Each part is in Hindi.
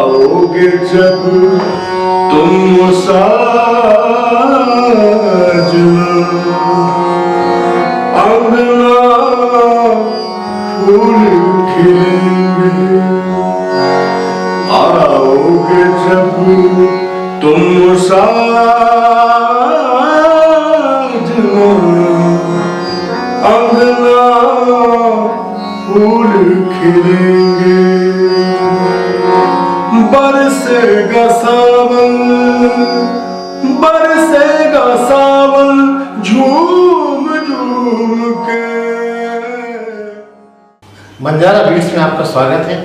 आओगे जब तुम साजना, अंगना फूल खिलेंगे। आओगे जब तुम साजना, अंगना फूल खिलेंगे। बरसेगा सावन, बरसेगा सावन झूम झूम के। बंजारा बीट्स में आपका स्वागत है।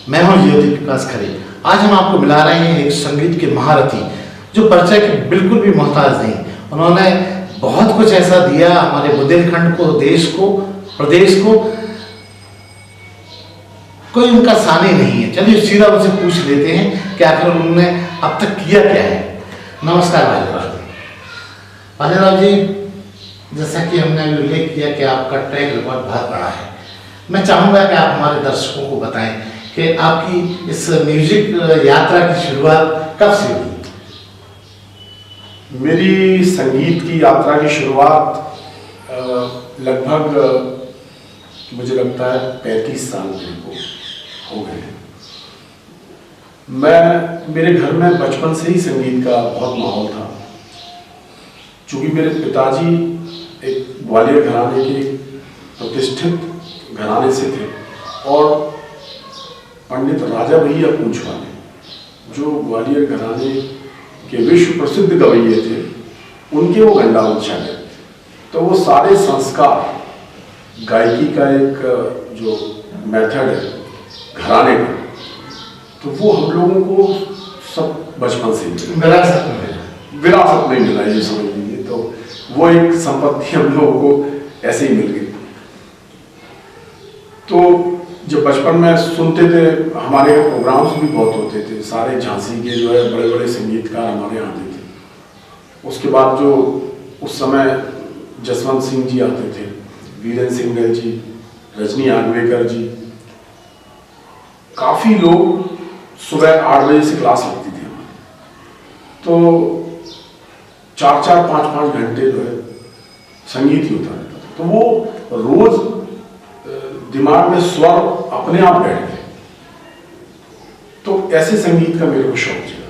मैं हूं ज्योति प्रकाश खरे। आज हम आपको मिला रहे हैं एक संगीत के महारथी जो परिचय के बिल्कुल भी मोहताज नहीं। उन्होंने बहुत कुछ ऐसा दिया हमारे बुंदेलखंड को, देश को, प्रदेश को, कोई उनका सानी नहीं है। चलिए सीधा उनसे पूछ लेते हैं कि आखिर उन्होंने अब तक किया क्या है। नमस्कार भाजपा जी, जैसा कि हमने उल्लेख किया कि आपका ट्रैक रिकॉर्ड बहुत बड़ा है। मैं चाहूँगा कि आप हमारे दर्शकों को बताएं कि आपकी इस म्यूजिक यात्रा की शुरुआत कब से हुई? मेरी संगीत की यात्रा की शुरुआत लगभग मुझे लगता है 35 साल मेरे को हो गए। मेरे घर में बचपन से ही संगीत का बहुत माहौल था। चूँकि मेरे पिताजी एक ग्वालियर घराने के प्रतिष्ठित घराने से थे और पंडित राजा भैया पूंछ वाले, जो ग्वालियर घराने के विश्व प्रसिद्ध गवैये थे, उनके वो गंडावत शागिर्द। तो वो सारे संस्कार, गायकी का एक जो मेथड है घराने का, तो वो हम लोगों को सब बचपन से विरासत में मिला, ये समझ लीजिए। तो वो एक संपत्ति हम लोगों को ऐसे ही मिल गई। तो जब बचपन में सुनते थे, हमारे यहाँ प्रोग्राम्स भी बहुत होते थे, सारे झांसी के जो है बड़े बड़े संगीतकार हमारे यहाँ आते थे। उसके बाद जो उस समय जसवंत सिंह जी आते थे, वीरेंद्र सिंह जी, रजनी आगवेकर जी, काफ़ी लोग सुबह 8 बजे से क्लास लगती थी हमारी। तो 4-4, 5-5 घंटे जो है संगीत ही होता रहता था। तो वो रोज दिमाग में स्वर अपने आप बैठ गए। तो ऐसे संगीत का मेरे को शौक चला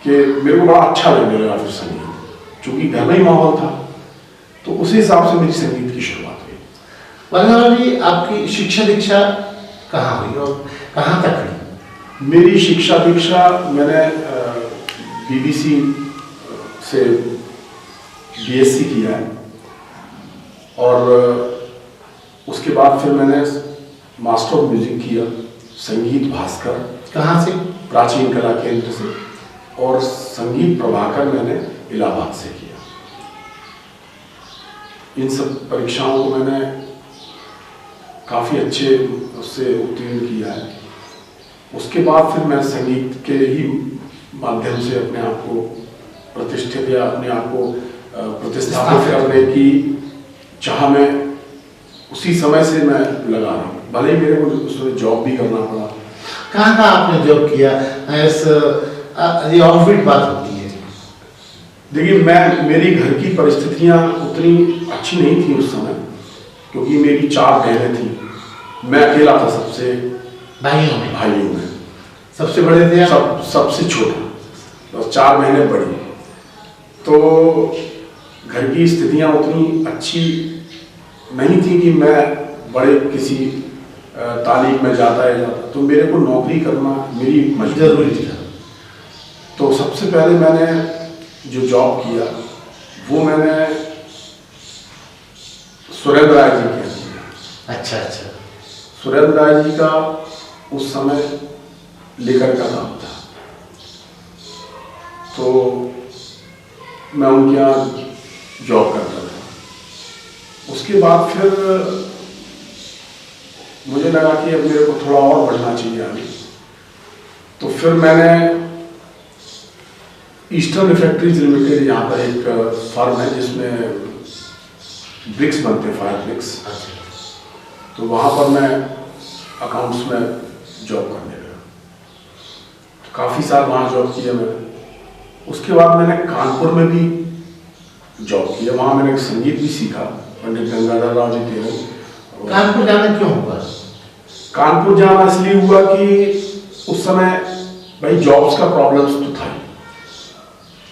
कि मेरे को बड़ा अच्छा लगने लगा फिर संगीत, चूंकि घर में ही माहौल था। तो उसी हिसाब से मेरी संगीत की शुरुआत हुई। बंजारा जी, आपकी शिक्षा दीक्षा कहाँ हुई और कहाँ तक हुई? मेरी शिक्षा दीक्षा मैंने बीबीसी से बीएससी किया है और उसके बाद फिर मैंने मास्टर ऑफ म्यूजिक किया संगीत भास्कर। कहाँ से? प्राचीन कला केंद्र से। और संगीत प्रभाकर मैंने इलाहाबाद से किया। इन सब परीक्षाओं को मैंने काफ़ी अच्छे उससे उत्तीर्ण किया है। उसके बाद फिर मैं संगीत के ही माध्यम से अपने आप को प्रतिष्ठित या अपने आप को प्रतिस्थापित करने की चाह में उसी समय से मैं लगा रहा हूँ। भले ही मेरे को उसमें जॉब भी करना पड़ा। कहाँ आपने जॉब किया? ये ऑफबीट बात होती है। देखिए, मेरी घर की परिस्थितियाँ उतनी अच्छी नहीं थी उस समय, क्योंकि मेरी 4 बहनें थीं। मैं अकेला था सबसे भाइयों में सबसे बड़े थे? सबसे छोटा, बस 4 बहनें बड़ी। तो घर की स्थितियाँ उतनी अच्छी नहीं थी कि मैं बड़े किसी तालीम में जाता। तो मेरे को नौकरी करना मेरी मजबूरी थी। तो सबसे पहले मैंने जो जॉब किया वो मैंने सुरेंद्र राय जी के। अच्छा। सुरेंद्र राय जी का उस समय लेकर का काम था, तो मैं उनके यहाँ जॉब करता था। उसके बाद फिर मुझे लगा कि अब मेरे को थोड़ा और बढ़ना चाहिए आगे। तो फिर मैंने ईस्टर्न रिफैक्ट्रीज लिमिटेड, यहाँ पर एक फर्म है जिसमें ब्रिक्स बनते हैं, फायर ब्रिक्स, तो वहाँ पर मैं अकाउंट्स में जॉब करने लगा। काफ़ी साल वहाँ जॉब किया मैंने। उसके बाद मैंने कानपुर में भी जॉब किया, वहाँ मैंने संगीत भी सीखा पंडित गंगाधर राव जी थे। कानपुर जाना क्यों हुआ? कानपुर जाना इसलिए हुआ कि उस समय भाई जॉब्स का प्रॉब्लम्स तो था ही,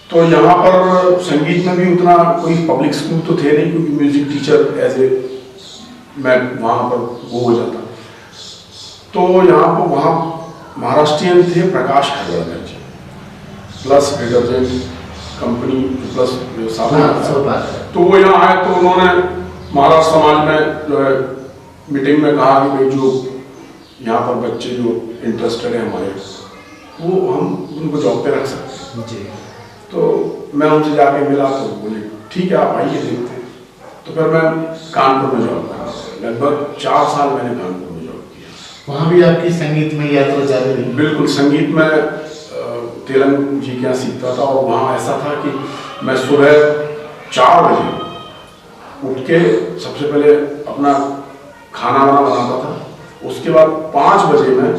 तो यहाँ पर संगीत में भी उतना कोई पब्लिक स्कूल तो थे नहीं, क्योंकि म्यूजिक टीचर एज ए मैं वहाँ पर वो हो जाता। तो यहाँ पर वहाँ महाराष्ट्रियन थे प्रकाश खरवाड़ जी, प्लस डिटर्जेंट कंपनी प्लस साबुन। तो वो यहाँ आए तो उन्होंने महाराष्ट्र समाज में जो है मीटिंग में कहा कि भाई जो यहाँ पर बच्चे जो इंटरेस्टेड है हमारे, वो हम उनको जॉब पे रख सकते हैं जी। तो मैं उनसे जाके मिला तो बोले ठीक है आप आइए देखते हैं। तो फिर मैं कानपुर में जॉब करा, लगभग 4 साल मैंने कानपुर में जॉब किया। वहाँ भी आपकी संगीत में यात्रा जारी रही? बिल्कुल, संगीत में तेलंग जी के यहाँ सीखता था, और वहाँ ऐसा था कि मैं सुबह 4 बजे उठ के सबसे पहले अपना खाना वाना बनाता था, उसके बाद 5 बजे मैं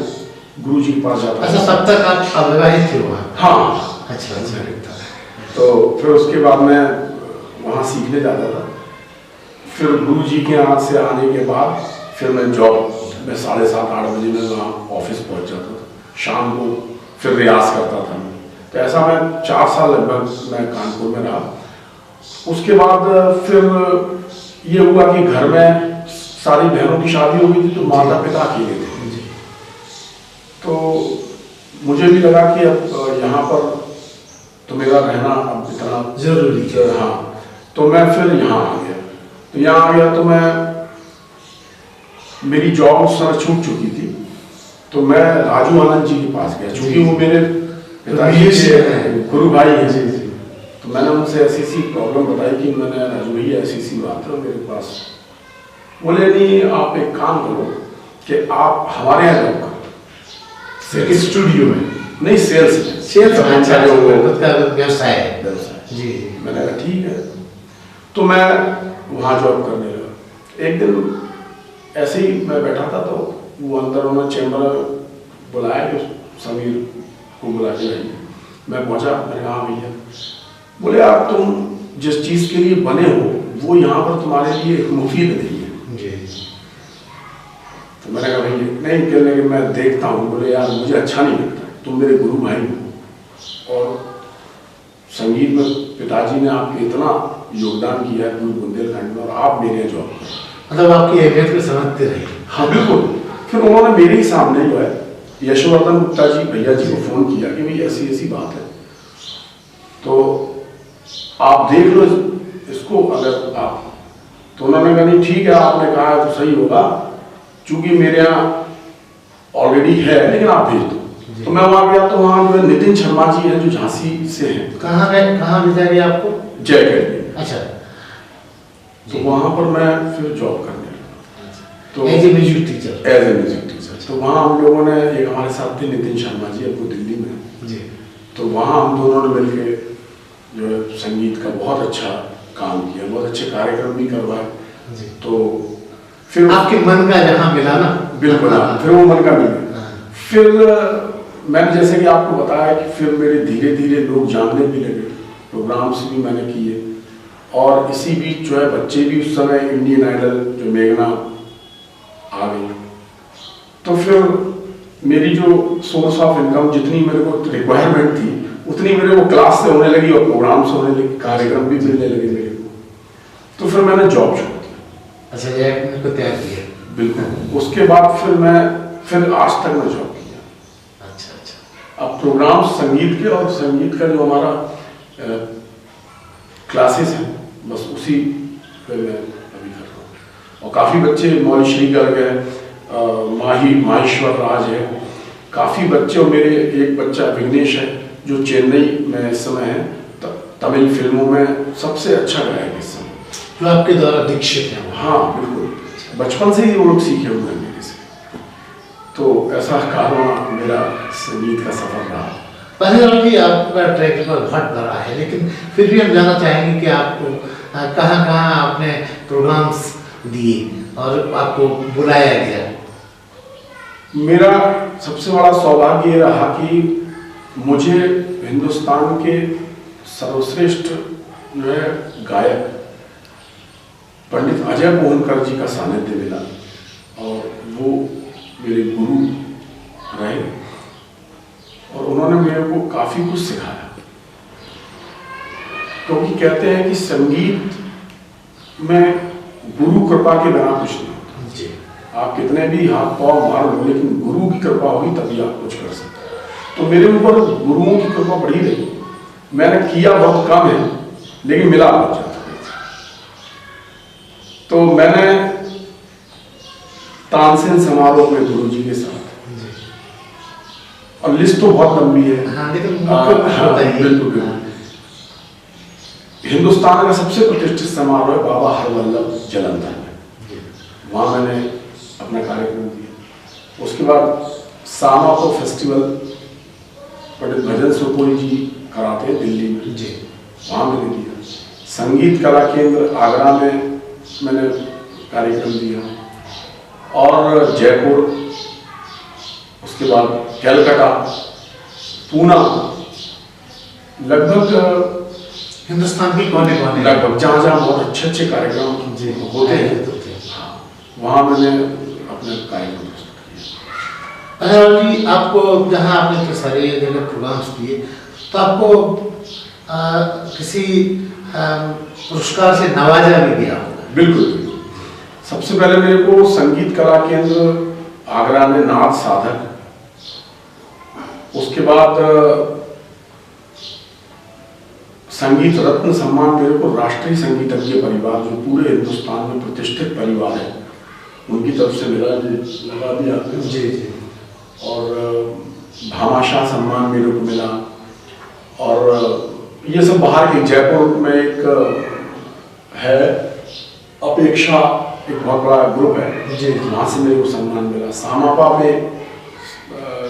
गुरु जी के पास जाता था। अच्छा, तब तक आप अविवाहित थे वहाँ? हाँ, अच्छा अच्छा। तो फिर उसके बाद मैं वहाँ सीखने जाता था। फिर गुरु जी के यहाँ से आने के बाद फिर मैं जॉब में 7:30-8 बजे में वहाँ ऑफिस पहुँच जाता था, शाम को फिर रियाज करता था मैं। तो ऐसा मैं 4 साल लगभग मैं कानपुर में रहा। उसके बाद फिर ये हुआ कि घर में सारी बहनों की शादी हो गई थी, तो माता पिता अकेले थे। तो मुझे भी लगा कि अब यहाँ पर तो मेरा रहना अब इतना जरूरी है। हाँ, तो मैं फिर यहाँ आ गया। तो यहाँ आ गया तो मैं मेरी जॉब उस समय छूट चुकी थी, तो मैं राजू आनंद जी के पास गया, क्योंकि वो मेरे पिताजी के गुरु भाई हैं। तो मैंने उनसे ऐसी प्रॉब्लम बताई कि मैंने राजू भैया ऐसी बात है मेरे पास। बोले नहीं, आप एक काम करो कि आप हमारे यहाँ जॉब करो, स्टूडियो में नहीं, सेल्स व्यवसाय जी। मैंने कहा ठीक है। तो मैं वहाँ जॉब करने लगा। एक दिन ऐसे ही मैं बैठा था, तो वो अंदर उन्होंने चैम्बर बुलाया कि समीर को बुला के लाइए। मैं पहुँचा, मैंने कहा भैया। बोले यार तुम जिस चीज़ के लिए बने हो वो यहाँ पर तुम्हारे लिए मुफीद नहीं है जी। तो मैंने कहा भैया नहीं, कहने कि मैं देखता हूँ। बोले यार मुझे अच्छा नहीं लगता, तुम मेरे गुरु भाई हो, और संगीत में पिताजी ने आपके इतना योगदान किया है पूरे बुंदेलखंड में, और आप मेरे यहाँ जॉब करो। मतलब आपकी अहमियत को समझते रहे? हाँ बिल्कुल। फिर उन्होंने मेरे ही सामने जो है यशोवर्धन गुप्ता जी भैया जी को फ़ोन किया कि भाई ऐसी बात है, तो आप देख लो इसको अगर आप। तो उन्होंने कहा नहीं ठीक है, आपने कहा है तो सही होगा, चूंकि मेरे यहाँ ऑलरेडी है, लेकिन आप भेज दो। तो मैं वहाँ गया, तो वहाँ जो है नितिन शर्मा जी हैं जो झांसी से हैं। कहाँ गए, कहाँ भेजा गया आपको? जय अकेडमी। अच्छा। तो वहाँ पर मैं फिर जॉब करने लगा, तो as a music teacher. As a music teacher. तो वहाँ हम लोगों ने, एक हमारे साथ थे नितिन शर्मा जी, अब वो दिल्ली में जी। तो वहाँ हम दोनों ने मिलकर जो है संगीत का बहुत अच्छा काम किया, बहुत अच्छे कार्यक्रम भी करवाए। तो फिर आपके मन का जहाँ मिला ना? बिल्कुल, फिर वो मन का मिला। फिर मैंने जैसे कि आपको बताया कि फिर मेरे धीरे धीरे लोग जानने भी लगे, प्रोग्राम्स भी मैंने किए, और इसी बीच जो है बच्चे भी उस समय इंडियन आइडल जो मेघना आ गई, तो फिर मेरी जो सोर्स ऑफ इनकम जितनी मेरे को रिक्वायरमेंट थी उतनी मेरे को क्लास से होने लगी और प्रोग्राम से होने लगी, कार्यक्रम भी मिलने लगे मेरे को। तो फिर मैंने जॉब छोड़ दी। अच्छा, ये को त्याग किया? बिल्कुल। उसके बाद फिर मैं आज तक मैं जॉब किया। अच्छा अच्छा। अब प्रोग्राम संगीत के, और संगीत का जो हमारा क्लासेस हैं, बस उसी पे मैं अभी कर रहा हूँ। और काफ़ी बच्चे, मौली श्री गर्ग है, माहेश्वर राज है, काफ़ी बच्चे, और मेरे एक बच्चा विघ्नेश है जो चेन्नई में इस समय है, तमिल फिल्मों में सबसे अच्छा गायक इस समय, जो आपके द्वारा दीक्षित है। हाँ बिल्कुल, बचपन से ही वो लोग सीखे हुए हैं मेरे से। तो ऐसा कारवां मेरा संगीत का सफर रहा। पहले जी आपका ट्रैक पर घट रहा है, लेकिन फिर भी हम जानना चाहेंगे कि आपको कहाँ कहाँ आपने प्रोग्राम्स दिए और आपको बुलाया गया? मेरा सबसे बड़ा सौभाग्य ये रहा कि मुझे हिंदुस्तान के सर्वश्रेष्ठ जो है गायक पंडित अजय मोहनकर जी का सानिध्य मिला और वो मेरे गुरु रहे और उन्होंने मेरे को काफ़ी कुछ सिखाया, क्योंकि कहते हैं कि संगीत में गुरु कृपा के बिना कुछ नहीं होता जी। आप कितने भी हाथ पाँव मार लो, लेकिन गुरु की कृपा होगी तभी आप कुछ कर सकते हैं। तो मेरे ऊपर गुरुओं की कृपा बड़ी रही। मैंने किया बहुत कम है, लेकिन मिला बहुत ज़्यादा। तो मैंने तानसेन समारोह में गुरु जी के साथ, और लिस्ट तो बहुत लंबी है। बिल्कुल। हिंदुस्तान का सबसे प्रतिष्ठित समारोह है बाबा हरवल्लभ जालंधर में, वहाँ मैंने अपना कार्यक्रम दिया। उसके बाद सामापा फेस्टिवल पंडित भजन सुरपुरी जी कराते हैं दिल्ली में जी, वहाँ मैंने दिया। संगीत कला केंद्र आगरा में मैंने कार्यक्रम दिया, और जयपुर, उसके बाद कलकत्ता, पूना, लगभग हिंदुस्तान के कोने कोने लगभग जहाँ जहाँ बहुत अच्छे अच्छे कार्यक्रम होते हैं, हाँ, वहाँ मैंने अपने कार्यक्रम प्रस्तुत किया। अच्छा जी, आपको जहाँ आपने इतने सारे जगह प्रोग्राम्स दिए, तो आपको किसी पुरस्कार से नवाजा भी गया होगा? बिल्कुल। सबसे पहले मेरे को संगीत कला केंद्र आगरा में नाथ साधक, उसके बाद संगीत रत्न सम्मान मेरे को राष्ट्रीय संगीतज्ञ परिवार, जो पूरे हिंदुस्तान में प्रतिष्ठित परिवार है, उनकी तरफ से मिला, लगा दिया जी जी। और भामाशाह सम्मान मेरे को मिला, और ये सब बाहर के, जयपुर में एक है अपेक्षा, एक बहुत बड़ा ग्रुप है जी, वहाँ से मेरे को सम्मान मिला। सामापा में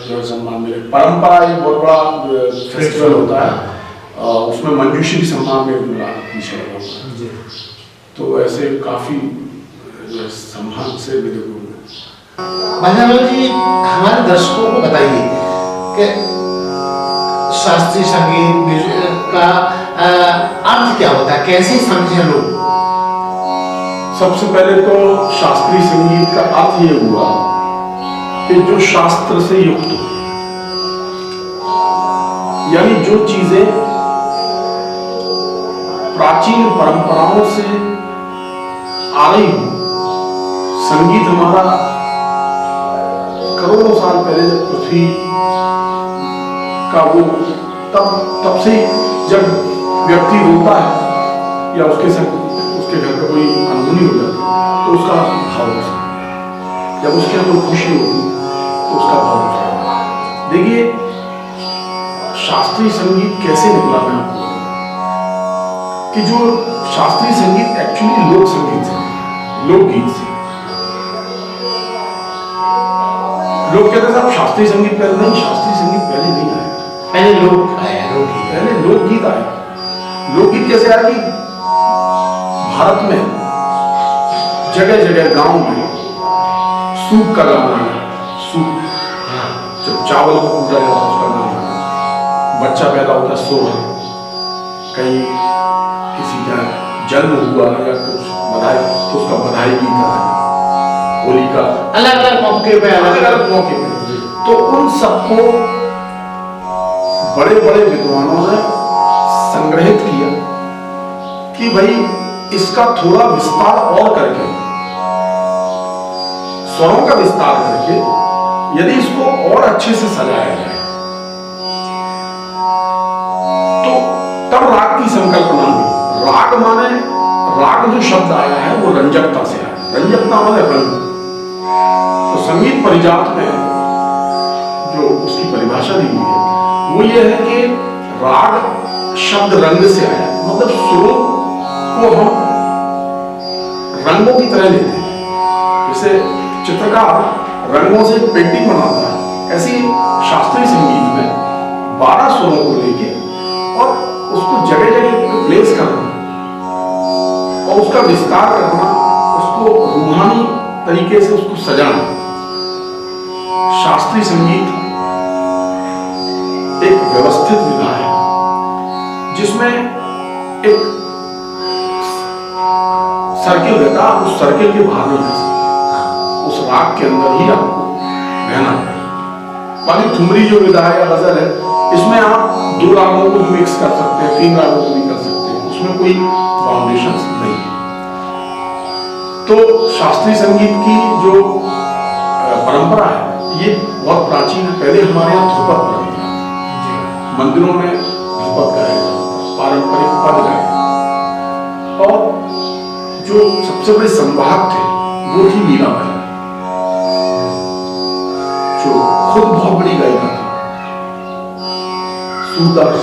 जो सम्मान मिले, परंपरा एक बहुत बड़ा फेस्टिवल होता है, उसमें मंजूश्री सम्मान मेरे को मिला पीछे जी। तो ऐसे काफ़ी सम्मान से मेरे को। भाईजान जी, हमारे दर्शकों को बताइए कि शास्त्रीय संगीत म्यूजिक का अर्थ क्या होता है, कैसे समझे लोग? सबसे पहले तो शास्त्रीय संगीत का अर्थ ये हुआ कि जो शास्त्र से युक्त हो, यानी जो चीजें प्राचीन परंपराओं से आ रही हो। संगीत हमारा करोड़ों साल पहले जब पृथ्वी का वो तब से जब व्यक्ति रोता है या उसके घर पे कोई अनहोनी हो जाती है तो उसका भाव होता है, जब उसके अंदर खुशी होती तो उसका भाव होता है। देखिए शास्त्रीय संगीत कैसे निकला, मैं आपको कि जो शास्त्रीय संगीत एक्चुअली लोक संगीत से, लोकगीत से। लोग कहते हैं साहब शास्त्रीय संगीत पहले नहीं, शास्त्रीय संगीत पहले नहीं आया, पहले लोकगीत आया। लोकगीत कैसे आया कि भारत में जगह जगह गांव में सूप का गाना है, सूप, जब चावल को कूटा जाता है उसका गाना है, बच्चा पैदा होता है सोहर, कहीं किसी का जन्म हुआ या कुछ बधाई तो उसका बधाई गीत है, होली का अलग अलग मौके पे, अलग मौके पे। तो उन सबको बड़े बड़े विद्वानों ने संग्रहित किया कि भाई इसका थोड़ा विस्तार और करके, स्वरों का विस्तार करके यदि इसको और अच्छे से सजाया जाए तो तब राग की संकल्पना हुई। राग माने, राग जो शब्द आया है वो रंजकता से आया, रंजकता माने रंग। तो संगीत परिजात में जो उसकी परिभाषा दी हुई है वो ये है कि राग शब्द रंग से आया, मतलब सुरों को हम रंगों की तरह लेते हैं। जैसे चित्रकार रंगों से पेंटिंग बनाता है, ऐसे शास्त्रीय संगीत में 12 सुरों को लेके और उसको जगह जगह प्लेस करना और उसका विस्तार करना, उसको रूहानी तरीके से उसको सजाना, शास्त्रीय संगीत एक व्यवस्थित विधा है जिसमें एक सर्किल रहता है, उस सर्किल के बाहर नहीं जा सकते, उस राग के अंदर ही आपको रहना पड़ेगा। बाकी ठुमरी जो विधा है या गजल है, इसमें आप 2 रागों को भी मिक्स कर सकते हैं, 3 रागों को भी कर सकते हैं, उसमें कोई बाउंडेशन नहीं है। तो शास्त्रीय संगीत की जो परंपरा है ये बहुत प्राचीन है। पहले हमारे यहाँ ध्रुपद परंपरा थी, मंदिरों में ध्रुपद गाया जाता, पारंपरिक पद गाए, और जो सबसे बड़े संवाहक थे वो थी मीराबाई, जो खुद बहुत बड़ी गायिका थी, सूरदास।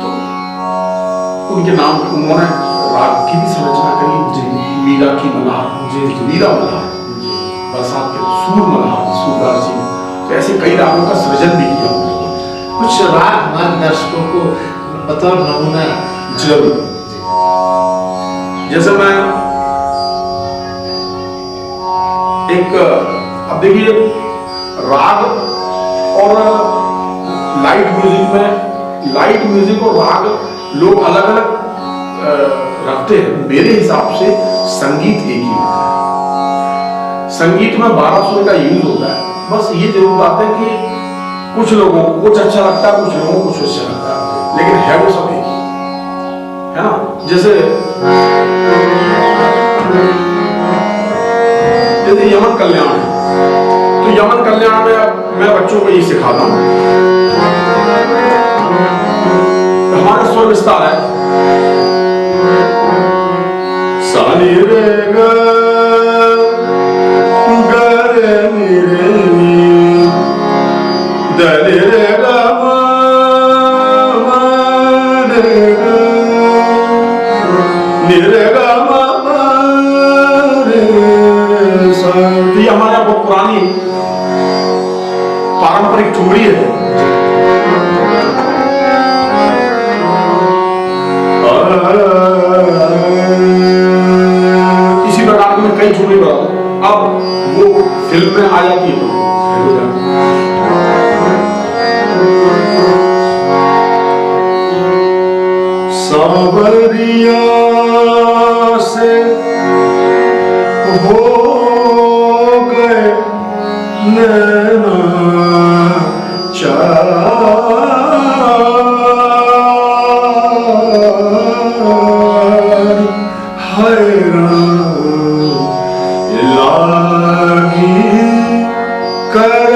तो उनके नाम पे उन्होंने राग की भी संरचना करी, मीरा की मल्हार, मीरा मल्हार, बरसात के सूर मल्हार सूरदास जी ने। तो ऐसे कई रागों का सृजन भी किया। कुछ राग हमारे दर्शकों को बतौर नमूना जरूर। जैसे मैं अब देखिए, राग और लाइट म्यूजिक में, लाइट म्यूजिक और राग लोग अलग अलग रखते हैं। मेरे हिसाब से संगीत एक ही होता है। संगीत में 12 सुर का यूज होता है। बस ये जरूर बात है कि कुछ लोगों को कुछ अच्छा लगता है, कुछ लोगों को कुछ अच्छा लगता है, लेकिन है वो सब एक ही, है ना। जैसे यमन कल्याण है, तो यमन कल्याण में अब मैं बच्चों को ये सिखाता हूं। तो हमारा स्वर विस्तार है सानी रे ग रे नी रे नी दले रे ग मा रे ग नी रे ग मा रे सा। ये हमारे बहुत पुरानी पारंपरिक ठुमरी है। इसी प्रकार में कई ठुमरी बनाता हूं। अब वो फिल्म में आ जाती है, सावरिया से हो गए नैना चार, लागी करजवा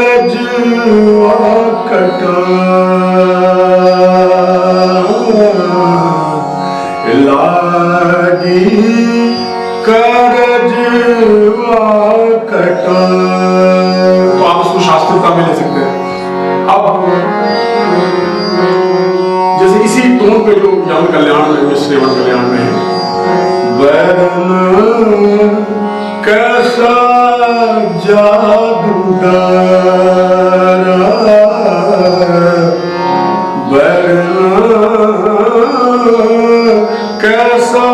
लागी करजवा कटा। तो आप इसको शास्त्रीयता में ले सकते हैं। अब जैसे इसी टोन पे जो यमन कल्याण में, श्रीमन कल्याण में है, वरन कैसा जादू कैसा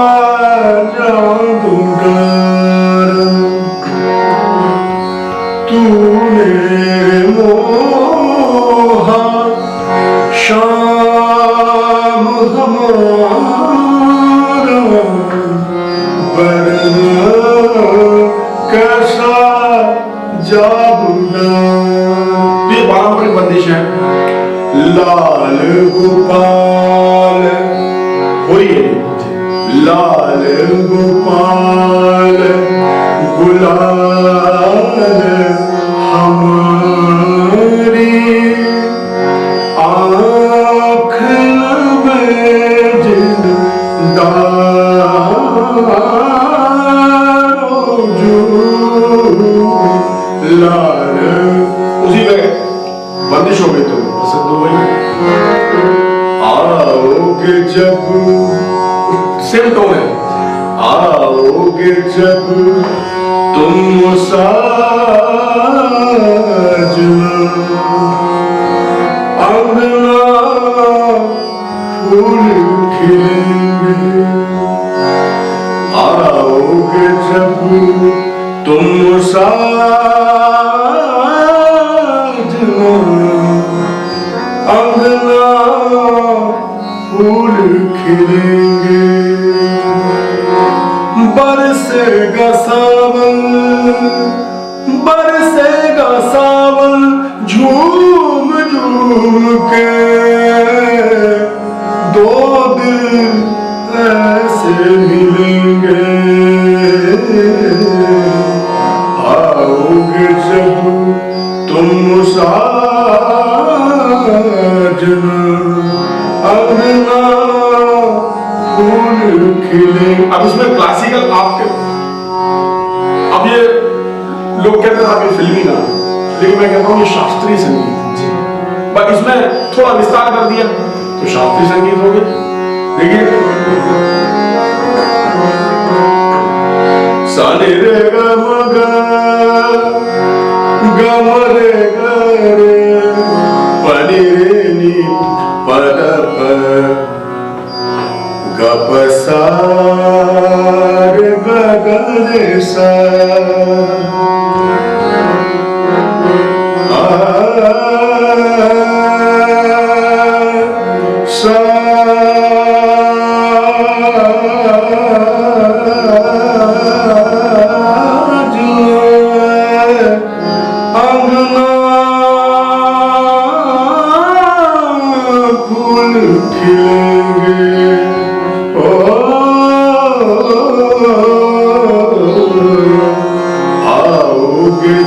जादूगर तूने मोहा शाम हमारा वरना कैसा जादूगर। ये पारंपरिक बंदिश है। लाल गोपाल हो रही है, लाल गोपाल गुलाल हमारी आँख में जिंदारो जो लाल। उसी में बंदिश हो गई तो प्रसिद्ध हो गई। आओगे जब, सेम टोन है, आओगे जब तुम साजना अंगना फूल खिलेंगे। आओगे जब तुम साजना अंगना फूल खिलेंगे, बरसेगा सावन, बरसेगा सावन झूम झूम के, दो दिल ऐसे मिलेंगे, आओगे जब तुम साजना, अंगना फूल खिले। अब इसमें क्लासिकल आपके, अब ये लोग कहते हैं आप ये फिल्मी गाना, लेकिन मैं कहता हूँ ये शास्त्रीय संगीत जी, बस इसमें थोड़ा विस्तार कर दिया तो शास्त्रीय संगीत हो गया। देखिए सारे रे ग म ग रे ग रे पनी रे नी पद प ग प सा रे ग ग रे सा,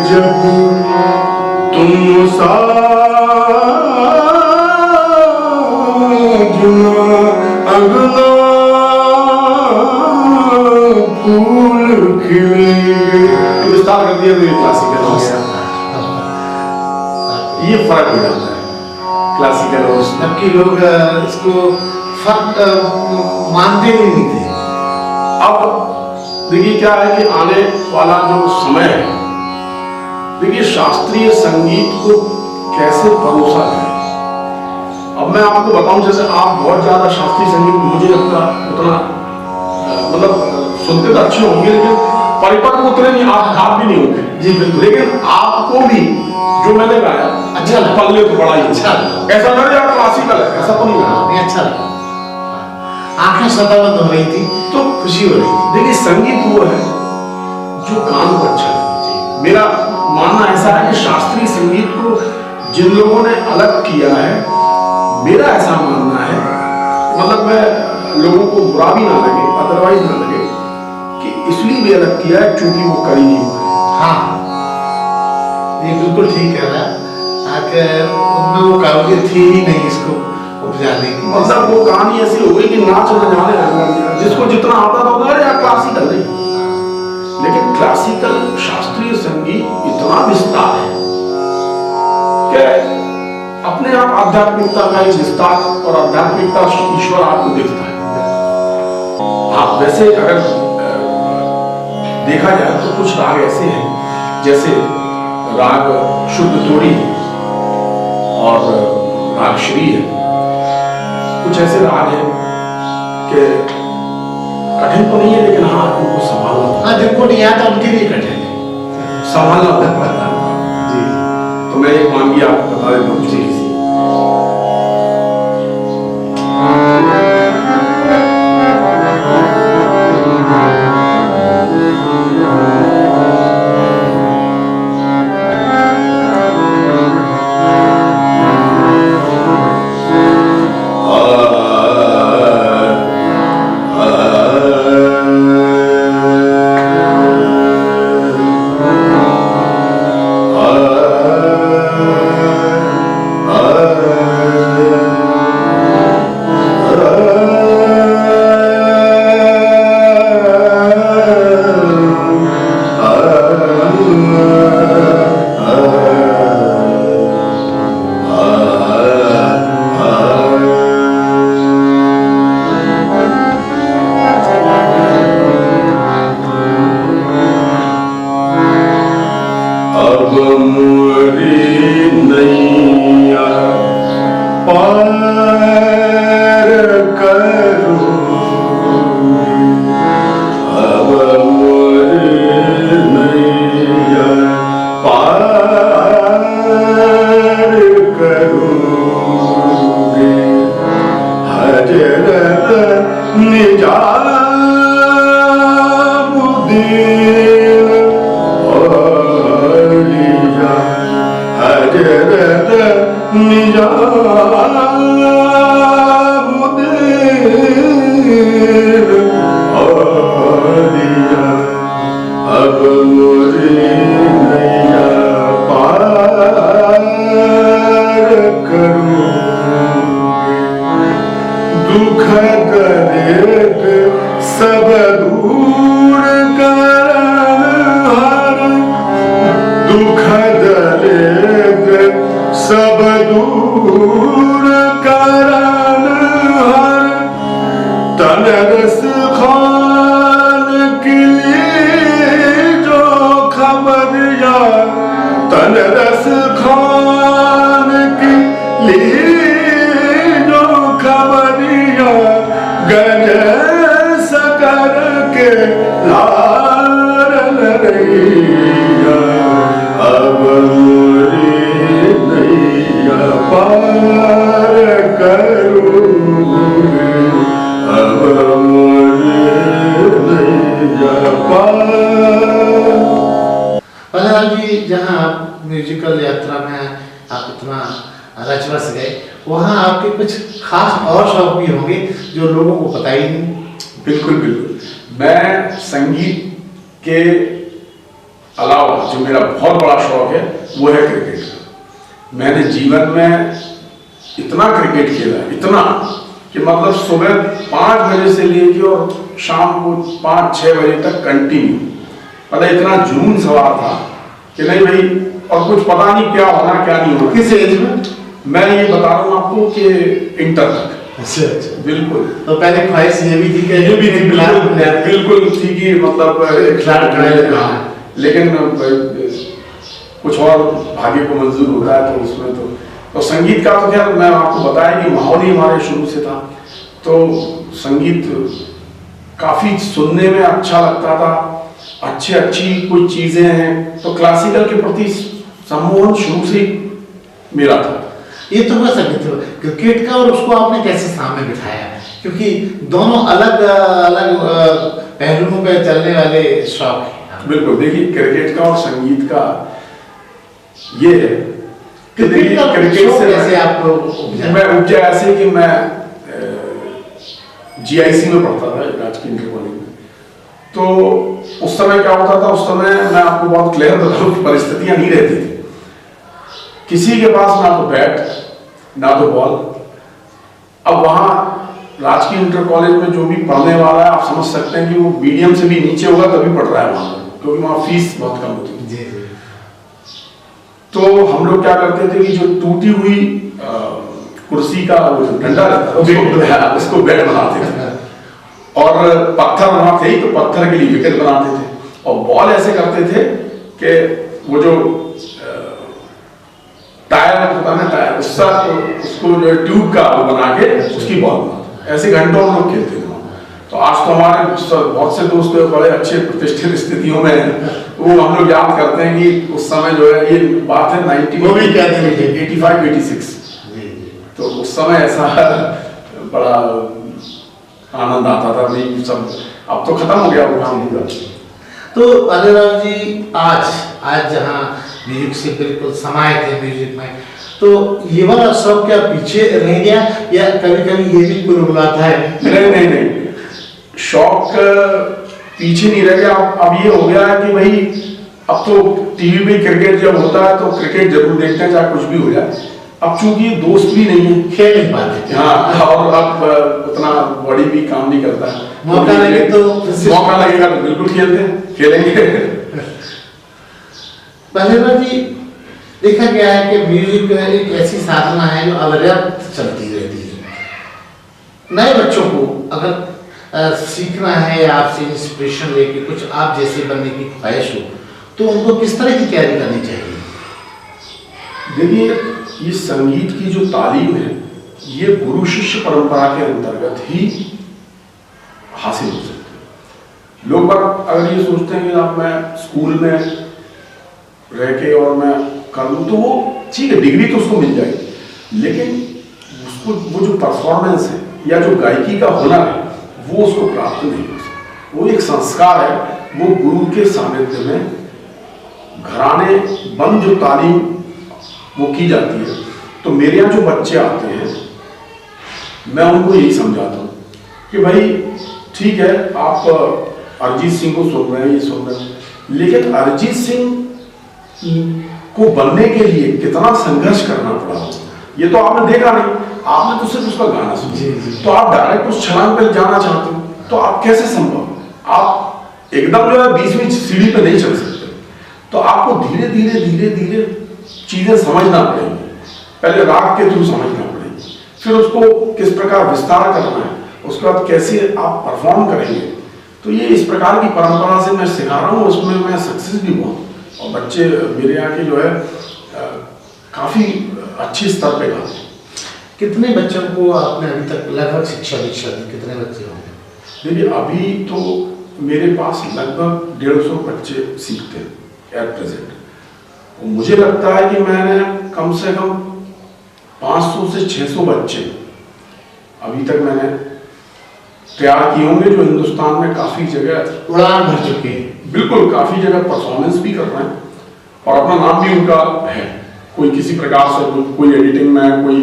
जब तुम साजना, अंगना फूल खिलेंगे। विस्तार कर दिया तो ये क्लासिकल हो गया। ये फर्क हो जाता है क्लासिकल और जबकि लोग इसको फर्क मानते ही नहीं थे। अब देखिए क्या है कि आने वाला जो समय है, देखिए शास्त्रीय संगीत को कैसे परोसा जाए। अब मैं आपको बताऊं, जैसे आप बहुत ज्यादा शास्त्रीय संगीत मुझे लगता उतना मतलब सुनते तो अच्छे होंगे, लेकिन परिपक्व उतने नहीं, आप भी नहीं होंगे जी बिल्कुल, लेकिन आपको भी जो मैंने गाया अच्छा लगा, पल्ले तो बड़ा ही अच्छा लगा। ऐसा नहीं यार क्लासिकल है, ऐसा तो नहीं लगा, नहीं अच्छा लगा, आंखें सदाबंद हो रही थी तो खुशी हो रही थी। देखिए संगीत वो है जो कान को अच्छा लगे। मेरा मानना ऐसा है कि शास्त्रीय संगीत को जिन लोगों ने अलग किया है, मेरा ऐसा मानना है, मतलब मैं लोगों को बुरा भी ना लगे, अदरवाइज ना लगे, कि इसलिए भी अलग किया है क्योंकि वो करी नहीं हुआ। हाँ ये बिल्कुल ठीक कह रहा है, उनमें वो काबिलियत थी ही नहीं इसको उपजाने की। मतलब वो कहानी ऐसी हो गई कि नाच न जाने लगा, जिसको जितना आता था उधर या क्लासिकल नहीं, लेकिन क्लासिकल शास्त्रीय संगीत इतना विस्तार है कि अपने आप आध्यात्मिकता का एक विस्तार, और आध्यात्मिकता ईश्वर आपको दिखता है। हाँ वैसे अगर देखा जाए तो कुछ राग ऐसे हैं, जैसे राग शुद्ध तोड़ी और राग श्री है, कुछ ऐसे राग हैं कि कठिन तो नहीं है, लेकिन हाँ उनको संभालना, हाँ जिनको नहीं आता उनके लिए कठिन है, संभालना पड़ता है जी। तो मैं एक मांगी आपको बता देता हूँ जी। अब मुझे नैया पार करूं, दुख दर्द सब दूर कर हर, दुख दर्द सब दूर कर हर, तन रस खान के लिए जो खबर या, तन रस खान के लिए जो खबर या, गज सकर के लार नैया, अब मुझे नैया पार करूंगी, अब मुझे नैया पार। पहलवान जी, जहाँ आप म्यूजिकल यात्रा में आप इतना रच बस गए, वहाँ आपके कुछ खास और शौक भी होंगे जो लोगों को पता ही नहीं। बिल्कुल बिल्कुल, मैं संगीत के अलावा जो मेरा बहुत बड़ा शौक है वो है क्रिकेट का। मैंने जीवन में इतना क्रिकेट खेला, इतना कि मतलब सुबह 5 बजे से लेके और शाम को 5-6 बजे तक कंटिन्यू, मतलब इतना जुनून सवार था कि नहीं भाई, और कुछ पता नहीं क्या होना क्या नहीं होना। किस एज में? मैं ये बता रहा हूँ आपको कि इंटर तक। अच्छा, बिल्कुल। तो पहले ख्वाहिश ये भी थी कि ये भी नहीं मिला, बिल्कुल थी कि मतलब हाँ, लेकिन कुछ और भाग्य को मंजूर होता है तो उसमें तो संगीत का तो खैर मैं आपको बताया कि माहौल ही हमारे शुरू से था, तो संगीत काफी सुनने में अच्छा लगता था, अच्छी कोई चीजें हैं, तो क्लासिकल के प्रति सम्मोहन शुरू से ही मेरा था। ये तो मैं संगीत क्रिकेट का, और उसको आपने कैसे सामने बिठाया, क्योंकि दोनों अलग अलग पहलुओं पे चलने वाले शौक हैं। बिल्कुल, देखिए क्रिकेट का और संगीत का ये है, क्रिकेट से कैसे आपको मैं उपजा ऐसे कि मैं GIC में पढ़ता था, राजकीय इंटर कॉलेज में। तो उस समय क्या होता था, उस समय मैं आपको बहुत क्लियर बताऊं, परिस्थितियां नहीं रहती थी, किसी के पास ना तो बैट ना तो बॉल। अब वहां राजकीय इंटर कॉलेज में जो भी पढ़ने वाला है, आप समझ सकते हैं कि वो मीडियम से भी नीचे होगा तभी पढ़ रहा है वहां, क्योंकि वहां फीस बहुत कम होती है। तो हम लोग क्या करते थे कि जो टूटी हुई कुर्सी का वो जो डंडा रहता है उसको बैट बनाते थे, और पत्थर वहां थे ही तो पत्थर के लिए विकेट बनाते थे, और बॉल ऐसे करते थे कि वो जो टायर होता है ना, टायर उसको जो ट्यूब का वो बना के उसकी बॉल बनाते, ऐसे घंटों हम लोग खेलते थे। तो आज तो हमारे बहुत से दोस्त बड़े अच्छे प्रतिष्ठित स्थितियों में हैं, वो हम लोग याद करते हैं कि उस समय जो है, ये बात है 85-86, तो उस समय ऐसा बड़ा आनंद आता था भाई सब, अब तो खत्म हो गया वो काम पूरा। तो अनिल जी, आज जहाँ म्यूजिक से बिल्कुल समाये थे म्यूजिक में, तो ये वाला शौक क्या पीछे रह गया, या कभी कभी ये भी कोई बुलाता है? नहीं, शौक पीछे नहीं रह गया। अब ये हो गया है कि भाई अब तो टीवी पे क्रिकेट जब होता है तो क्रिकेट जरूर देखते हैं, चाहे कुछ भी हो जाए। अब चूंकि दोस्त भी नहीं है, खेल नहीं पाते, हाँ, और अब उतना बॉडी भी काम नहीं करता है, मौका लगेगा तो बिल्कुल खेलेंगे। पहले जी, देखा गया है कि म्यूजिक एक ऐसी साधना है जो अविरत चलती रहती है। नए बच्चों को अगर सीखना है, आपसे इंस्पिरेशन लेके कुछ आप जैसे बनने की ख्वाहिश हो, तो उनको किस तरह की तैयारी करनी चाहिए? देखिए, ये संगीत की जो तालीम है, ये गुरु शिष्य परंपरा के अंतर्गत ही हासिल हो सकती है। लोग अगर ये सोचते हैं कि अब मैं स्कूल में रह के और मैं कर लूँ, तो वो ठीक है, डिग्री तो उसको मिल जाएगी, लेकिन उसको वो जो परफॉर्मेंस है या जो गायकी का हुनर है वो उसको प्राप्त नहीं हो सकता। वो एक संस्कार है, वो गुरु के सानिध्य में घराने बंद जो तालीम वो की जाती है, तो मेरे यहाँ जो बच्चे आते हैं मैं उनको यही समझाता हूँ कि भाई ठीक है, आप अरिजीत सिंह को सुन रहे हैं, ये सुन रहे हैं, लेकिन अरिजीत सिंह को बनने के लिए कितना संघर्ष करना पड़ा हो, ये तो आपने देखा नहीं। आपने तो सिर्फ उसका गाना सुना, तो आप डायरेक्ट उस छलांग पर जाना चाहते हो, तो आप कैसे संभव, आप एकदम जो है 20वीं सीढ़ी पे नहीं चल सकते। तो आपको धीरे धीरे धीरे धीरे चीजें समझना पड़ेगी। पहले राग के थ्रू समझना पड़ेगी, फिर उसको किस प्रकार विस्तार करना है, उसके बाद कैसे आप परफॉर्म करेंगे। तो ये इस प्रकार की परंपरा से मैं सिखा रहा हूँ, उसमें मैं सक्सेस भी हुआ और बच्चे मेरे यहाँ के जो है काफी अच्छे स्तर पे गाते हैं। कितने बच्चों को आपने अभी तक लगभग शिक्षा दीक्षा दी, कितने बच्चे होंगे? देखिए अभी तो मेरे पास लगभग 150 बच्चे सीखते हैं एट प्रेजेंट। मुझे लगता है कि मैंने कम से कम 500 से 600 बच्चे अभी तक मैंने तैयार किए होंगे, जो हिंदुस्तान में काफी जगह उड़ान भर चुके हैं। बिल्कुल, काफी जगह परफॉर्मेंस भी कर रहे हैं और अपना नाम भी उनका है। कोई किसी प्रकार से, कोई एडिटिंग में है, कोई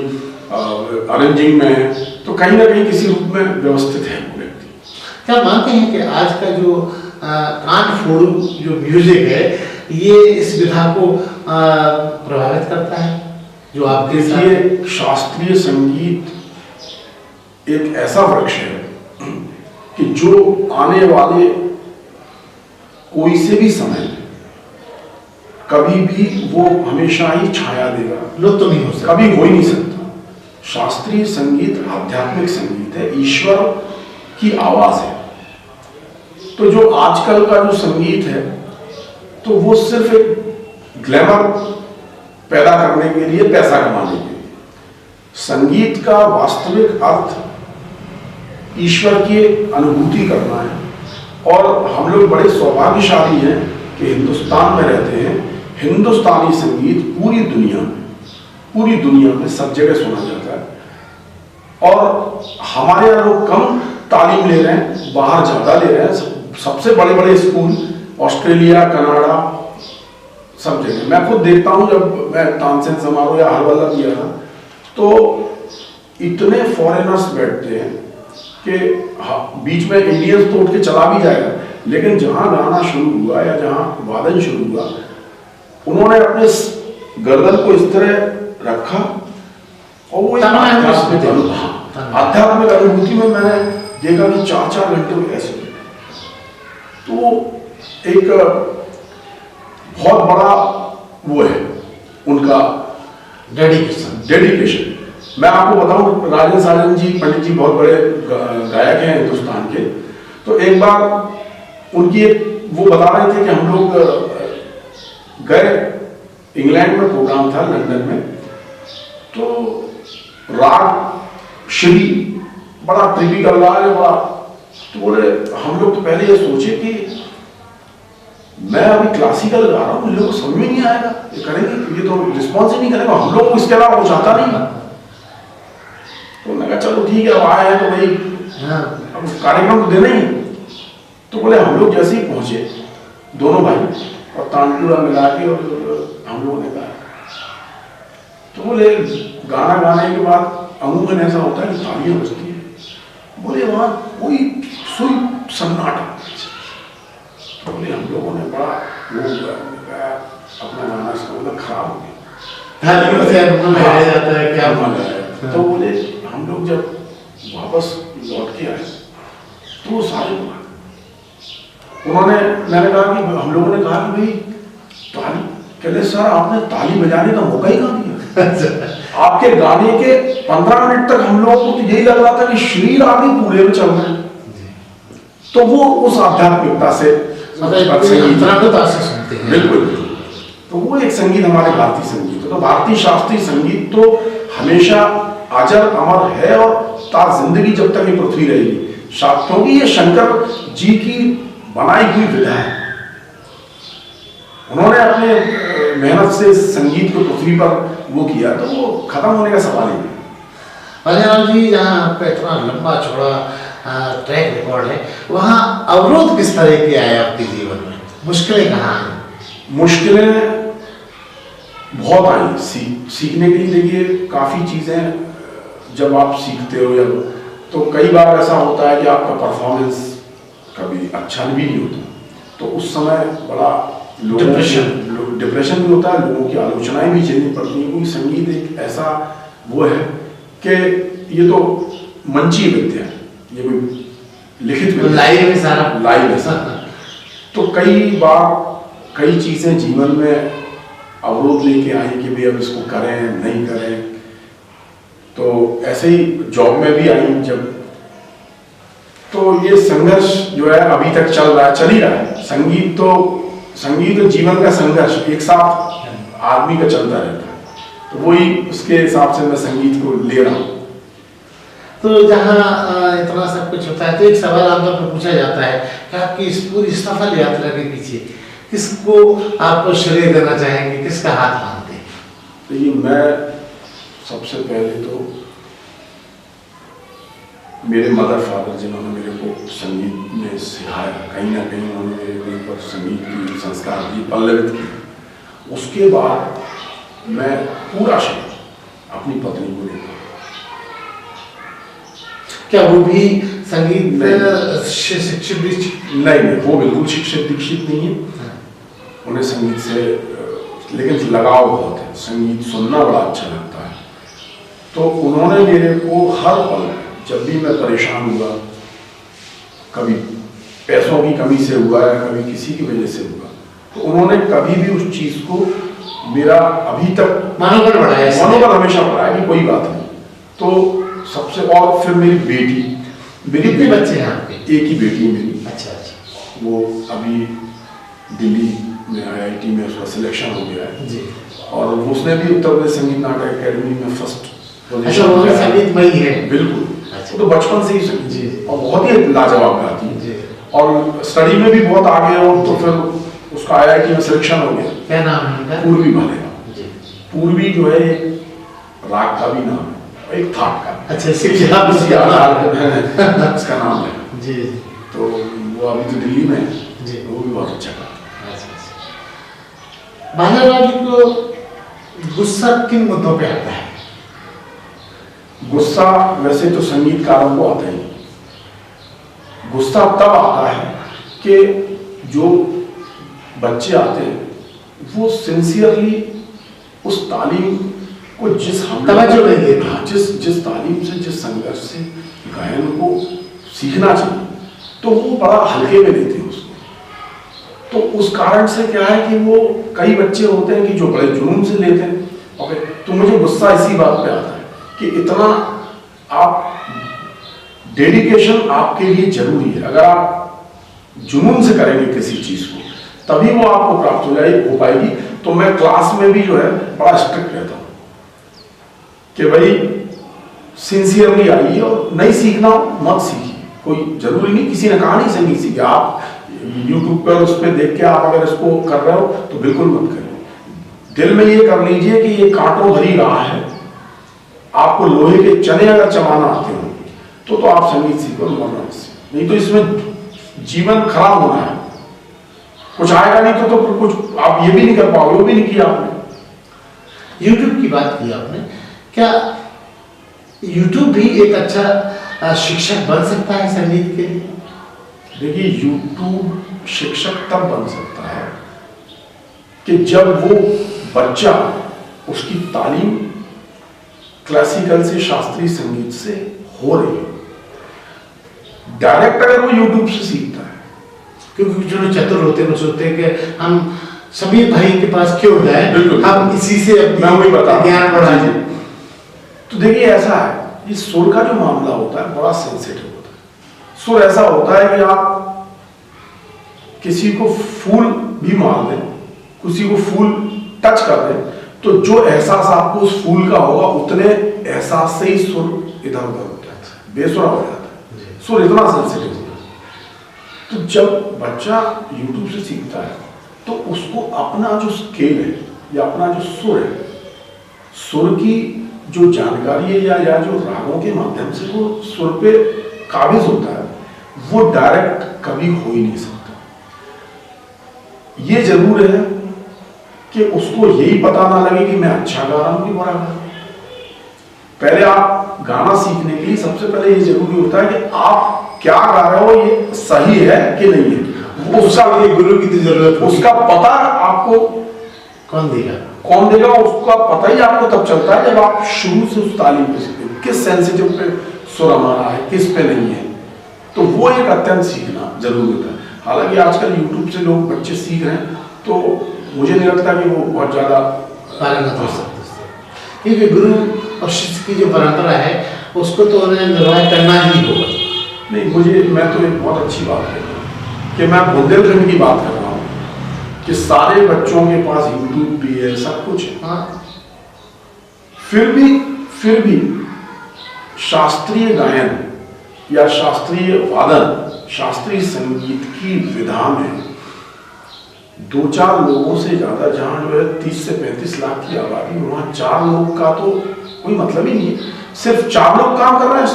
अरेंजिंग में है, तो कहीं ना कहीं किसी रूप में व्यवस्थित है वो व्यक्ति। क्या मानते हैं कि आज का जो कान फोड़ू जो म्यूजिक है, ये इस विधा को प्रभावित करता है? जो आप देखिए, शास्त्रीय संगीत एक ऐसा वृक्ष है कि जो आने वाले कोई से भी समय कभी भी वो हमेशा ही छाया देगा, लुप्त तो नहीं हो सकता, कभी हो ही नहीं सकता। शास्त्रीय संगीत आध्यात्मिक संगीत है, ईश्वर की आवाज है। तो जो आजकल का जो संगीत है, तो वो सिर्फ एक ग्लैमर पैदा करने के लिए, पैसा कमाने के लिए। संगीत का वास्तविक अर्थ ईश्वर की अनुभूति करना है। और हम लोग बड़े सौभाग्यशाली हैं कि हिंदुस्तान में रहते हैं। हिंदुस्तानी संगीत पूरी दुनिया में सब जगह सुना जाता है और हमारे यहाँ लोग कम तालीम ले रहे हैं, बाहर ज्यादा ले रहे हैं। सबसे बड़े बड़े स्कूल ऑस्ट्रेलिया, कनाडा, सब जगह। मैं खुद देखता हूँ, जब मैं तानसेन समारोह या हरवल्लभ किया था, तो इतने फॉरेनर्स बैठते हैं कि बीच में इंडियंस तो उठ के चला भी जाएगा, लेकिन जहां गाना शुरू हुआ या जहां वादन शुरू हुआ, उन्होंने अपने गर्दन को इस तरह रखा और वो आध्यात्मिक अनुभूति में मैंने देखा कि 4-4 घंटे में कैसे। तो एक बहुत बड़ा वो है उनका डेडिकेशन। मैं आपको बताऊं, राजन साजन जी, पंडित जी बहुत बड़े गायक हैं हिंदुस्तान के। तो एक बार उनकी वो बता रहे थे कि हम लोग गए, इंग्लैंड में प्रोग्राम था लंदन में, तो राग श्री बड़ा टिपिकल राग है, बड़ा। तो बोले हम लोग तो पहले ये सोचे कि मैं अभी क्लासिकल गा रहा हूँ, मुझे लोग समझ में नहीं आएगा, ये करेंगे, ये तो रिस्पॉन्स ही नहीं करेगा, हम लोग को इसके अलावा कुछ आता नहीं। तो मैं कहा चलो ठीक है, अब आए हैं तो भाई अब कार्यक्रम तो देना ही। तो बोले हम लोग जैसे ही पहुंचे दोनों भाई और तानपुरा मिला के और हम लोगों ने गाया। तो बोले गाना गाने के बाद अमूमन ऐसा होता है कि तालियां बजती है। बोले वहां कोई सुई सन्नाटा। तो बोले हम लोगों ने बड़ा वो गाया अपना गाना, इसका मतलब खराब हो गया। तो बोले हम लोग जब वापस लौट के आए तो वो सारे मैंने कहा कि हम लोगों ने कहा कि भाई ताली, कहले सर आपने ताली बजाने का मौका ही कहाँ दिया। आपके गाने के 15 मिनट तक हम लोगों को तो यही लग रहा था कि शरीर आगे पूरे में चल रहे हैं। तो वो उस आध्यात्मिकता से सुनते हैं। बिल्कुल। तो वो एक संगीत हमारे भारतीय संगीत है। तो भारतीय शास्त्रीय संगीत तो हमेशा अजर अमर है और तार जिंदगी जब तक ये पृथ्वी रहेगी, क्योंकि ये शंकर जी की बनाई हुई विधा है। उन्होंने अपने मेहनत से संगीत को पृथ्वी पर वो किया, तो वो खत्म होने का सवाल ही नहीं। भाईजान जी, जहाँ आपका इतना लंबा चौड़ा ट्रैक रिकॉर्ड है, वहाँ अवरोध किस तरह के आए आपके जीवन में? मुश्किलें कहाँ हैं? मुश्किलें बहुत आई सीखने के लिए। देखिए काफ़ी चीज़ें जब आप सीखते हो या तो कई बार ऐसा होता है कि आपका परफॉर्मेंस कभी अच्छा भी नहीं होता, तो उस समय बड़ा डिप्रेशन भी होता है, लोगों की आलोचनाएं भी झेलनी पड़ती हैं, क्योंकि संगीत एक ऐसा वो है कि ये तो मंची विद्या है, ये कोई लिखित लाइव में सारा लाइव है सर। तो कई बार कई चीज़ें जीवन में अवरोध लेके आई कि भाई अब इसको करें नहीं करें, तो ऐसे ही जॉब में भी आई जब, तो ये संघर्ष जो है अभी तक चल रहा है, चल ही रहा है। संगीत तो जीवन का संघर्ष एक साथ आदमी का चलता रहता है, तो वही उसके हिसाब से मैं संगीत को ले रहा हूँ। तो जहाँ इतना सब कुछ होता है तो एक सवाल आमतौर पर पूछा जाता है कि आपकी इस पूरी सफल यात्रा के पीछे किसको आपको श्रेय देना चाहेंगे, किसका हाथ मानते हैं? तो ये मैं सबसे पहले तो मेरे मदर फादर जिन्होंने मेरे को संगीत में सिखाया, कहीं ना कहीं उन्होंने मेरे ऊपर संगीत की संस्कार दिए, पल्लवित किए। उसके बाद मैं पूरा श्रेय अपनी पत्नी को देता हूँ। क्या वो भी संगीत शिक्षित नहीं, वो बिल्कुल शिक्षित दीक्षित नहीं है। उन्हें संगीत से लेकिन लगाव बहुत है, संगीत सुनना बड़ा अच्छा लगता है। तो उन्होंने मेरे को हर पल, जब भी मैं परेशान हुआ, कभी पैसों की कमी से हुआ या कभी किसी की वजह से हुआ, तो उन्होंने कभी भी उस चीज़ को मेरा अभी तक मनोबल हमेशा बढ़ाया कि कोई बात नहीं। तो सबसे, और फिर मेरी कितने बच्चे हैं आपके? एक ही बेटी मेरी। अच्छा। वो अभी दिल्ली में IIT में उसका सिलेक्शन हो गया है जी, और उसने भी उत्तर प्रदेश संगीत नाटक अकेडमी में फर्स्ट पोजीशन में संगीतमयी है। बिल्कुल। अच्छा। तो बचपन से ही संगीत जी, और बहुत ही लाजवाब गाती है जी, और स्टडी में भी बहुत आगे हो, तो फिर उसका IIT में सिलेक्शन हो गया। क्या नाम है उनका? पूर्वी भालेराव। पूर्वी जो है एक राग का भी नाम है, एक थाट का। अच्छा, इसका नाम है जी। तो वो अभी तो दिल्ली में है जी, वो भी बहुत अच्छा गाता है। भालेराव जी को गुस्सा किन मुद्दों पे आता है? गुस्सा वैसे तो संगीतकारों को आता ही नहीं। गुस्सा तब आता है कि जो बच्चे आते हैं वो सिंसियरली उस तालीम को जिस तालीम से, जिस संघर्ष से गायन को सीखना चाहिए, तो वो बड़ा हल्के में लेते हैं उसको। तो उस कारण से क्या है कि वो कई बच्चे होते हैं कि जो बड़े जुनून से लेते हैं। ओके, तो मुझे गुस्सा इसी बात पे आता है कि इतना आप डेडिकेशन आपके लिए जरूरी है। अगर आप जुनून से करेंगे किसी चीज को, तभी वो आपको प्राप्त हो पाएगी। तो मैं क्लास में भी जो है बड़ा स्ट्रिक्ट रहता हूँ कि भाई सिंसियरली आइए और नहीं सीखना मत सीखिए। कोई जरूरी नहीं, किसी ने कहा नहीं संगीत सीखिए, आप YouTube पर उस पर देख के आप अगर इसको कर रहे हो तो बिल्कुल मत करिए। दिल में ये कर लीजिए कि ये कांटों भरी राह है, आपको लोहे के चने अगर चबाना आते हो तो आप संगीत सीखो, नहीं तो इसमें जीवन खराब होना है। कुछ आएगा नहीं तो कुछ आप ये भी नहीं कर पाओगे, वो भी नहीं किया आपने। YouTube की बात की आपने, क्या YouTube भी एक अच्छा शिक्षक बन सकता है संगीत के लिए? देखिए, YouTube शिक्षक तब बन सकता है कि जब वो बच्चा, उसकी तालीम क्लासिकल से, शास्त्रीय संगीत से हो रही है। डायरेक्ट अगर वो YouTube से सीखता है, क्योंकि जो चतुर होते हैं वो सोचते हैं कि हम समीर भाई के पास क्यों जाए, हम इसी से अपना ज्ञान बढ़ाएं। तो देखिए ऐसा है, ये सुर का जो मामला होता है बड़ा सेंसिटिव होता है। सुर ऐसा होता है कि आप किसी को फूल भी मार दें, किसी को फूल टच कर दें, तो जो एहसास आपको उस फूल का होगा उतने एहसास से ही सुर इधर उधर हो जाता है, बेसुरा हो जाता है। सुर इतना सेंसिटिव होता है। तो जब बच्चा YouTube से सीखता है तो उसको अपना जो स्केल है या अपना जो सुर है, सुर की जो जानकारी है या जो रागों के माध्यम से वो सुर पे काबिज होता है, वो डायरेक्ट कभी हो ही नहीं सकता। ये जरूर है कि उसको यही पता ना लगे कि मैं अच्छा गा रहा हूँ कि बुरा गा रहा हूँ। पहले आप गाना सीखने के लिए सबसे पहले ये जरूरी होता है कि आप क्या गा रहे हो ये सही है कि नहीं है। वो उसका गुरु की तो जरूरत है। उसका पता आपको कौन देगा उसका पता ही आपको तब चलता है जब आप शुरू से उस तालीम पे सीखते हो, किस सेंसिटिव पे सुर हमारा है, किस पे नहीं है। तो वो एक अत्यंत सीखना जरूरी होता है। हालांकि आजकल यूट्यूब से लोग बच्चे सीख रहे हैं, तो मुझे नहीं लगता कि वो बहुत ज्यादा पारंगत हो सकते, क्योंकि गुरु और शिष्य की जो परंपरा है उसको तो उन्हें निर्वाह करना ही होगा। नहीं, मैं तो एक बहुत अच्छी बात है कि मैं बुंदेलखंड की बात कर रहा हूँ कि सारे बच्चों के पास यूट्यूब भी है, सब कुछ है। हाँ, फिर भी शास्त्रीय गायन या शास्त्रीय वादन, शास्त्रीय संगीत की विधा में 2-4 लोगों से ज्यादा, जहां जो है 30 से 35 लाख की आबादी, वहां 4 लोग का तो कोई मतलब ही नहीं है। सिर्फ 4 लोग काम कर रहे हैं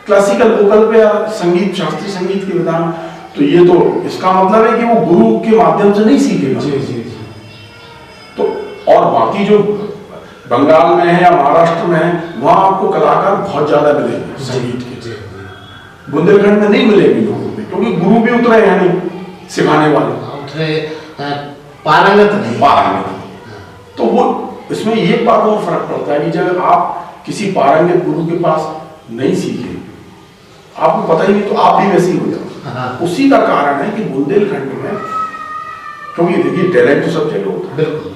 क्लासिकल वोकल पे या संगीत, शास्त्रीय संगीत की विधा में, तो ये तो इसका मतलब है कि वो गुरु के माध्यम से नहीं सीखेगा। जी। तो और बाकी जो बंगाल में है या महाराष्ट्र में है, वहां आपको कलाकार बहुत ज्यादा मिलेंगे संगीत के। बुंदेलखंड में नहीं मिलेगी लोगों में, क्योंकि गुरु भी उतरे हैं नहीं सिखाने वाले, पारंगत नहीं। तो वो इसमें ये बात और फर्क पड़ता है कि जब आप किसी पारंगत गुरु के पास नहीं सीखे, आपको पता ही नहीं, तो आप भी वैसे ही हो जाओ। हाँ। उसी का कारण है कि बुंदेलखंड में, क्योंकि देखिए टैलेंट तो सब जगह होता है, बिल्कुल,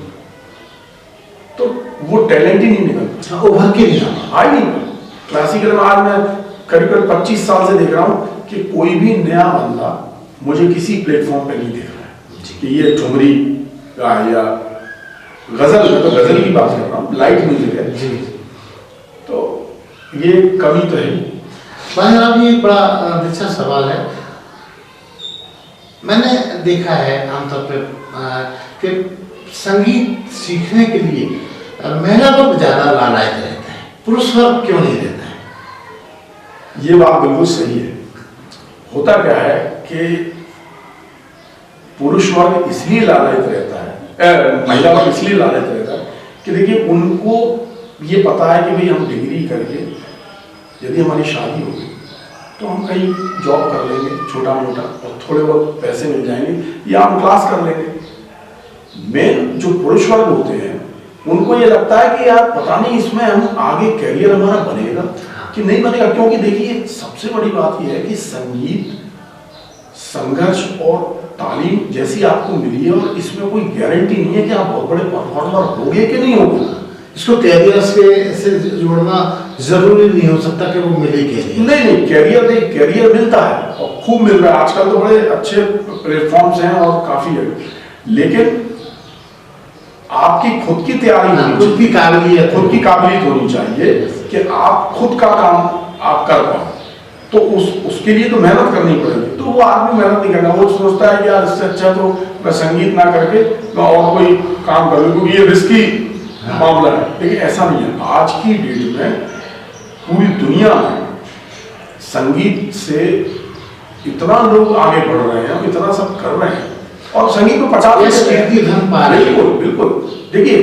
तो वो टैलेंट ही नहीं निकलता, उभर के नहीं आ ही नहीं। क्लासिकल में आज मैं करीब 25 साल से देख रहा हूँ कि कोई भी नया बंदा मुझे किसी प्लेटफॉर्म पे नहीं देख रहा है कि ये ठुमरी या गजल, मैं तो गजल की बात कर रहा हूँ, लाइट म्यूजिक है जी। तो ये कमी तो है। भाई ये बड़ा दिलचस्प सवाल है। मैंने देखा है आमतौर पर कि संगीत सीखने के लिए महिला वर्ग ज्यादा लालायित रहता है, पुरुष वर्ग क्यों नहीं रहता है? ये बात बिल्कुल सही है। होता क्या है कि पुरुष वर्ग इसलिए लालच रहता है, महिला वर्ग इसलिए लालच रहता है कि देखिए उनको ये पता है कि भाई हम डिग्री करके यदि हमारी शादी होगी तो हम कहीं जॉब कर लेंगे छोटा मोटा और थोड़े बहुत पैसे मिल जाएंगे या हम क्लास कर लेंगे। मेन जो पुरुष वर्ग होते हैं उनको ये लगता है कि यार पता नहीं इसमें हम आगे करियर हमारा बनेगा कि नहीं बनेगा, क्योंकि देखिए सबसे बड़ी बात यह है कि संगीत संघर्ष और तालीम जैसी आपको मिली है और इसमें कोई गारंटी नहीं है कि आप बहुत बड़े परफॉर्मर होगे कि नहीं होगे। इसको कैरियर से जोड़ना जरूरी नहीं हो सकता कि वो मिले कैरियर। नहीं, कैरियर मिलता है और खूब मिल रहा है आजकल, तो बड़े अच्छे प्लेटफॉर्म्स हैं और काफी है, लेकिन आपकी खुद की तैयारी होनी चाहिए, खुद की काबिलियत होनी चाहिए कि आप खुद का काम आप कर पाओ। तो उसके लिए तो मेहनत करनी पड़ेगी। तो वो आदमी मेहनत नहीं करना, वो सोचता है कि यार इससे अच्छा तो मैं संगीत ना करके मैं और कोई काम कर लूँ क्योंकि ये रिस्की मामला है। लेकिन ऐसा नहीं है। आज की डेट में पूरी दुनिया में संगीत से इतना लोग आगे बढ़ रहे हैं, इतना सब कर रहे हैं और संगीत में 50 बिल्कुल। देखिए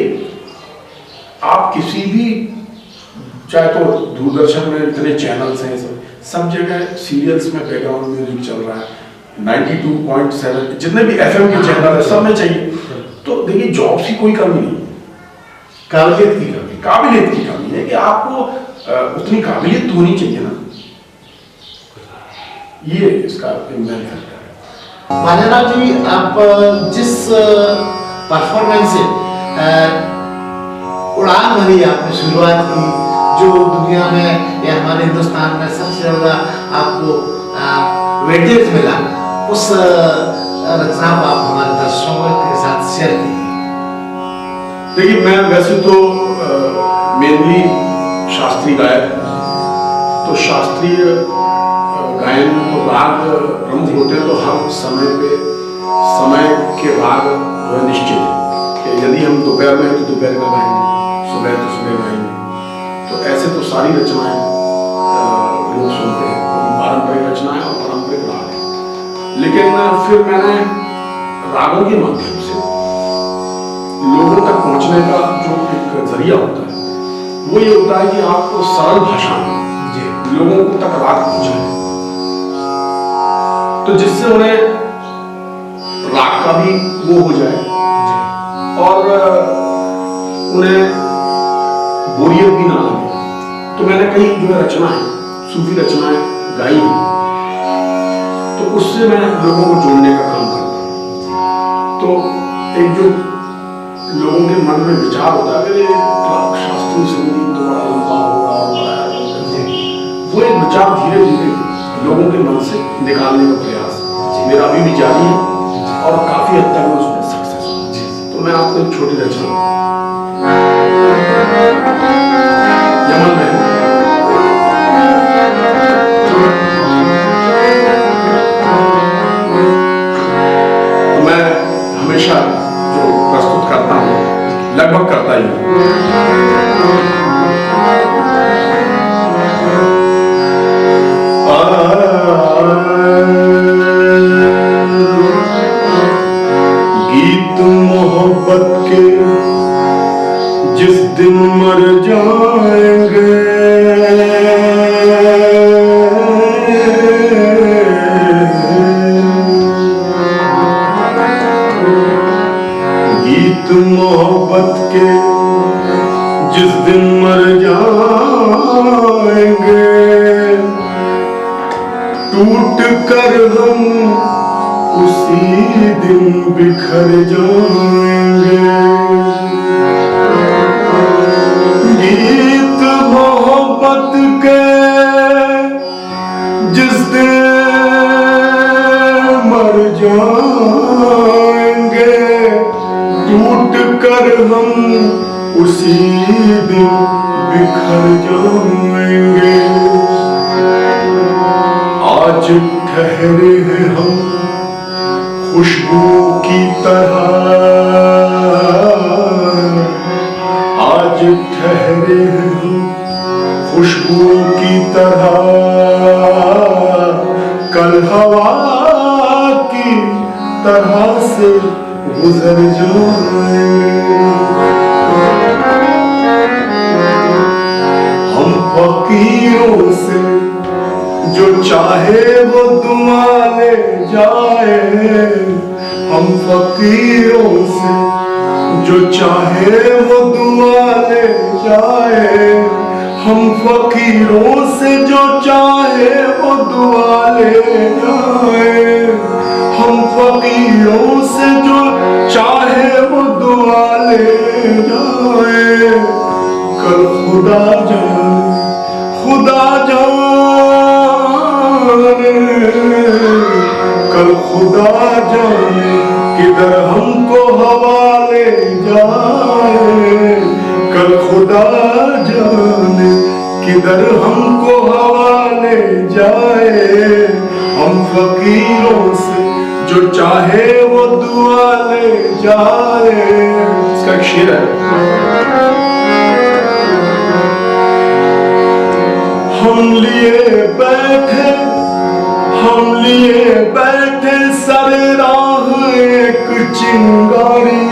आप किसी भी, चाहे तो दूरदर्शन में इतने चैनल्स हैं, सब जगह सीरियल्स में बैकग्राउंड म्यूजिक चल रहा है, 92.7 जितने भी एफएम के चैनल है सब में चाहिए। तो देखिए जॉब्स की कोई कमी नहीं, काबिलियत की कमी है कि आपको उतनी काबिलियत होनी चाहिए ना, ये इसका मेन फैक्टर है। मान्यराज जी, आप जिस परफॉर्मेंस से उड़ान भरी आपने शुरुआत की, जो दुनिया में या हमारे हिंदुस्तान में सबसे ज्यादा आपको वेटेज मिला, उस रचना को आप हमारे दर्शकों के साथ शेयर कीजिए। देखिए मैं वैसे तो मेनली शास्त्रीय गायक, तो शास्त्रीय गायन तो राग प्रमुख होते हैं, तो हर समय के राग जो है निश्चित है कि यदि हम दोपहर में हैं तो दोपहर का गाएंगे, सुबह तो सुबह गाएंगे। तो ऐसे तो सारी रचनाएं लोग सुनते हैं, पारंपरिक रचनाएं और पारंपरिक राग हैं। लेकिन फिर मैंने रागों के माध्यम से लोगों लोगों तक पहुंचने का जो एक जरिया होता है वो ये होता है कि आप सरल भाषा में जी लोगों को तक राग पहुंचाएं, तो जिससे उन्हें राग का भी वो हो जाए और उन्हें बोरियत भी ना लगे। तो मैंने कई जो है रचनाएं, सूफी रचनाएं गाई हैं, तो उससे मैं लोगों को जोड़ने का काम करता हूँ। तो एक जो लोगों के मन में विचार होता है कि शास्त्रीय संगीत तो बड़ा लंबा होगा और बड़ा, वो एक विचार धीरे धीरे लोगों के मन से निकालने का प्रयास मेरा अभी भी जारी है और काफी हद तक मैं उसमें सक्सेस हूँ। तो मैं आपको एक छोटी रचना यमन में तो मैं हमेशा जो प्रस्तुत करता हूँ लगभग करता ही हूँ। गीत मोहब्बत के जिस दिन मर जाएंगे, गीत मोहब्बत के जिस दिन मर जाएंगे, टूट कर हम उसी दिन बिखर जाएंगे। गीत मोहब्बत के जिस दिन मर जाएंगे, टूट कर हम उसी दिन बिखर जाएंगे। आज ठहरे हैं हम खुशबू की तरह, आज ठहरे हैं हम खुशबू की तरह, कल हवा की तरह से गुजर जाएंगे। हम फकीरों से जो चाहे वो दुआ ले जाए, हम फकीरों से जो चाहे वो दुआ ले जाए, हम फकीरों से जो चाहे वो दुआ ले जाए, हम फकीरों से जो चाहे वो दुआ ले जाए, कल खुदा जाने, खुदा जाने, कल खुदा जाने किधर हमको हवा ले जाए, कल खुदा जाने किधर हमको हवा ले जाए। हम फकीरों से जो चाहे वो दुआ ले जाए। इसका एक शेर है, हम लिए बैठे, हम लिए बैठे सर राह एक चिंगारी,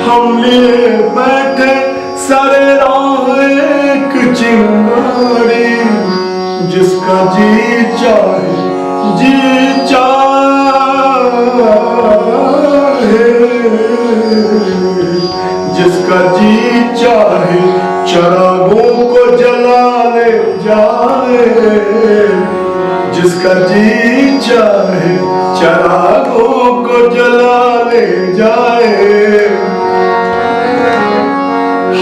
हम लिए बैठे सर राह एक चिंगारी, जिसका जी चाहे, जी चाहे, जिसका जी चाहे चरागों को जला ले जाए, जिसका जी चाहे चरागों को जला ले जाए।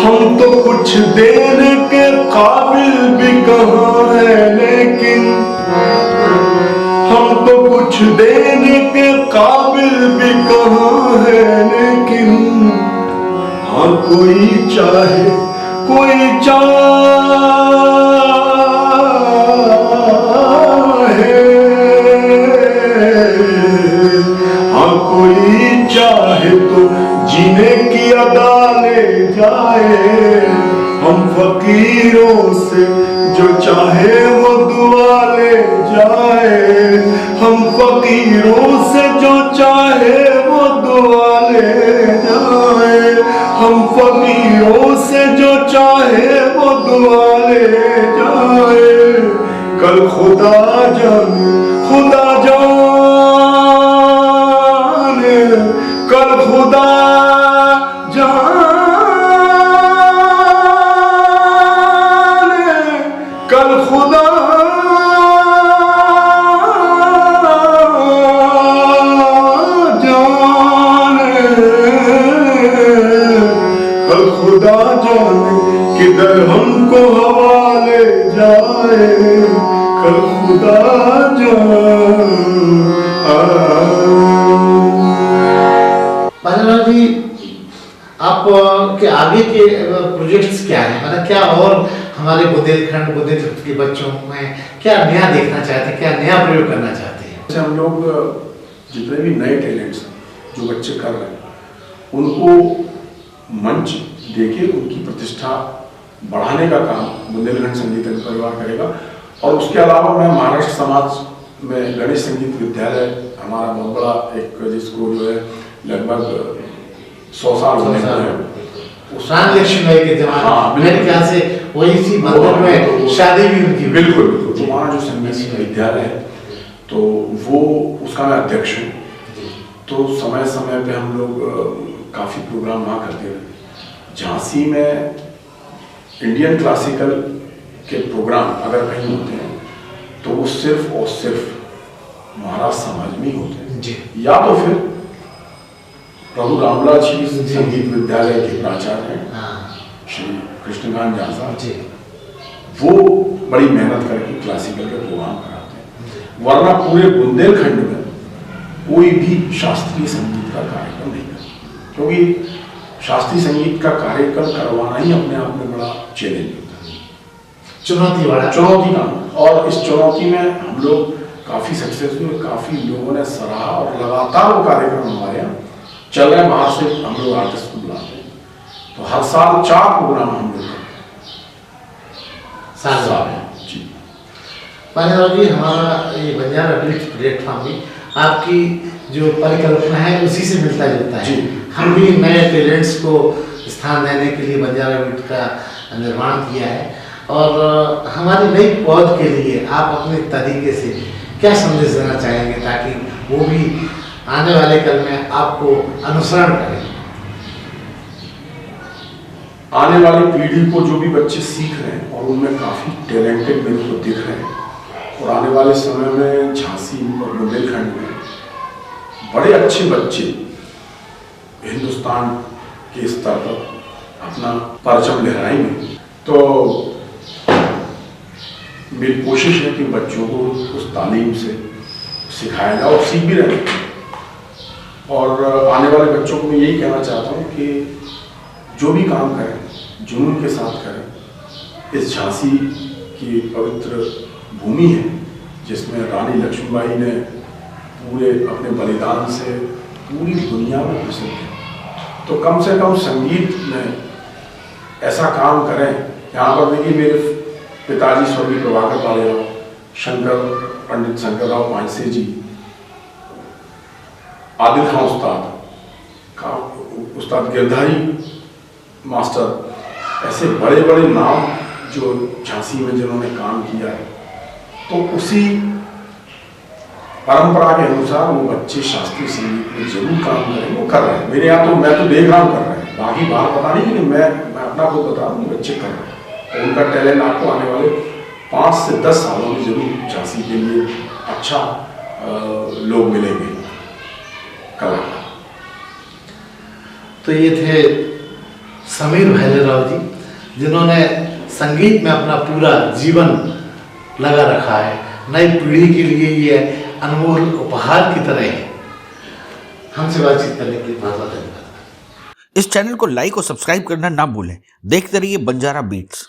हम तो कुछ देने के काबिल भी कहाँ है, लेकिन हम तो कुछ देने के काबिल भी कहाँ है, लेकिन हाँ कोई चाहे, कोई चाहे, हाँ कोई चाहे तो जीने की अदा ले जाए। हम फकीरों से जो चाहे वो दुआ ले जाए, हम फकीरों से जो चाहे वो दुआ ले जाए। चाहे वो दुआ ले जाए, कल खुदा जाने, खुदा जाने, कल खुदा जाने, कल खुदा खुदा जाने किधर हमको हवाले जाए, कल खुदा बाजीराव जी, आप के आगे के प्रोजेक्ट्स क्या हैं? मतलब क्या और हमारे बुंदेलखंड के बच्चों में क्या नया देखना चाहते हैं, क्या नया प्रयोग करना चाहते हैं? जैसे हम लोग जितने भी नए टैलेंट्स जो बच्चे कर रहे हैं उनको मंच देके उनकी प्रतिष्ठा बढ़ाने का काम बुंदेलखंड संगीत परिवार करेगा। और उसके अलावा मैं महाराष्ट्र समाज में गणेश संगीत विद्यालय हमारा बहुत बड़ा एक, जिसको जो है लगभग 100 साल होने का है, रानी लक्ष्मीबाई के जमाने, हाँ, मेरे ख्याल से वही सी मंदिर में शादी भी उनकी। बिल्कुल बिल्कुल। तो वहाँ जो संगीत विद्यालय है तो वो उसका मैं अध्यक्ष हूँ। तो समय समय पे हम लोग काफ़ी प्रोग्राम वहाँ करते हैं। झांसी में इंडियन क्लासिकल के प्रोग्राम अगर कहीं होते हैं तो वो सिर्फ और सिर्फ महाराष्ट्र समाज में ही होते हैं जी। या तो फिर प्रभु रामलाल जी संगीत विद्यालय के प्राचार्य हैं श्री कृष्णकांत झा साहब जी, वो बड़ी मेहनत करके क्लासिकल के प्रोग्राम कराते हैं। वरना पूरे बुंदेलखंड में कोई भी शास्त्रीय संगीत का कार्यक्रम नहीं करता, क्योंकि शास्त्रीय संगीत का कार्यक्रम करवाना ही अपने आप में बड़ा चैलेंज होता है, चुनौती का। और इस चुनौती में हम लोग काफ़ी सक्सेस हुए, काफ़ी लोगों ने सराहा और लगातार वो कार्यक्रम हमारे यहाँ चल रहे हैं। बाहर से हम लोग आर्टिस्ट को बुलाते हैं, तो हर साल 4 प्रोग्राम हम लोग साल जी। बाजीराव जी, हमारा ये बंजारा बीट्स प्लेटफॉर्म भी आपकी जो परिकल्पना है उसी से मिलता जुलता है। हम भी नए टैलेंट्स को स्थान देने के लिए बंजारा बीट का निर्माण किया है, और हमारी नई पौध के लिए आप अपने तरीके से क्या संदेश देना चाहेंगे ताकि वो भी आने वाले कल में आपको अनुसरण करें? आने वाली पीढ़ी को जो भी बच्चे सीख रहे हैं और उनमें काफ़ी टैलेंटेड मेरे को दिख रहे हैं, और आने वाले समय में झांसी और बुंदेलखंड में बड़े अच्छे बच्चे हिंदुस्तान के स्तर पर अपना परचम लहराएंगे। तो मेरी कोशिश है कि बच्चों को उस तालीम से सिखाया जाए, और सीख भी रहे हैं। और आने वाले बच्चों को मैं यही कहना चाहता हूँ कि जो भी काम करें जुनून के साथ करें। इस झांसी की पवित्र भूमि है जिसमें रानी लक्ष्मीबाई ने पूरे अपने बलिदान से पूरी दुनिया में प्रसिद्ध है, तो कम से कम संगीत में ऐसा काम करें। यहाँ पर देखिए मेरे पिताजी स्वर्गीय प्रभाकर बालेराव, पंडित शंकरराव पांसे जी, आदिल खान उस्ताद गिरधारी मास्टर, ऐसे बड़े बड़े नाम जो झांसी में जिन्होंने काम किया है। तो उसी परंपरा के अनुसार वो बच्चे शास्त्रीय संगीत में जरूर काम करें, वो कर रहे हैं। मेरे यहाँ तो मैं तो देख रहा हूँ कर रहे हैं, बाकी बाहर पता नहीं, लेकिन मैं अपना खुद बता रहा हूँ बच्चे कर रहे हैं। और उनका टैलेंट आपको आने वाले 5 से 10 सालों में जरूर झांसी के लिए अच्छा लोग मिलेंगे कलाकार। तो ये थे समीर भालेराव जी, जिन्होंने संगीत में अपना पूरा जीवन लगा रखा है। नई पीढ़ी के लिए ये अनमोल उपहार की तरह है। हमसे बातचीत करने के लिए बहुत बहुत धन्यवाद। इस चैनल को लाइक और सब्सक्राइब करना ना भूलें। देखते रहिए बंजारा बीट्स।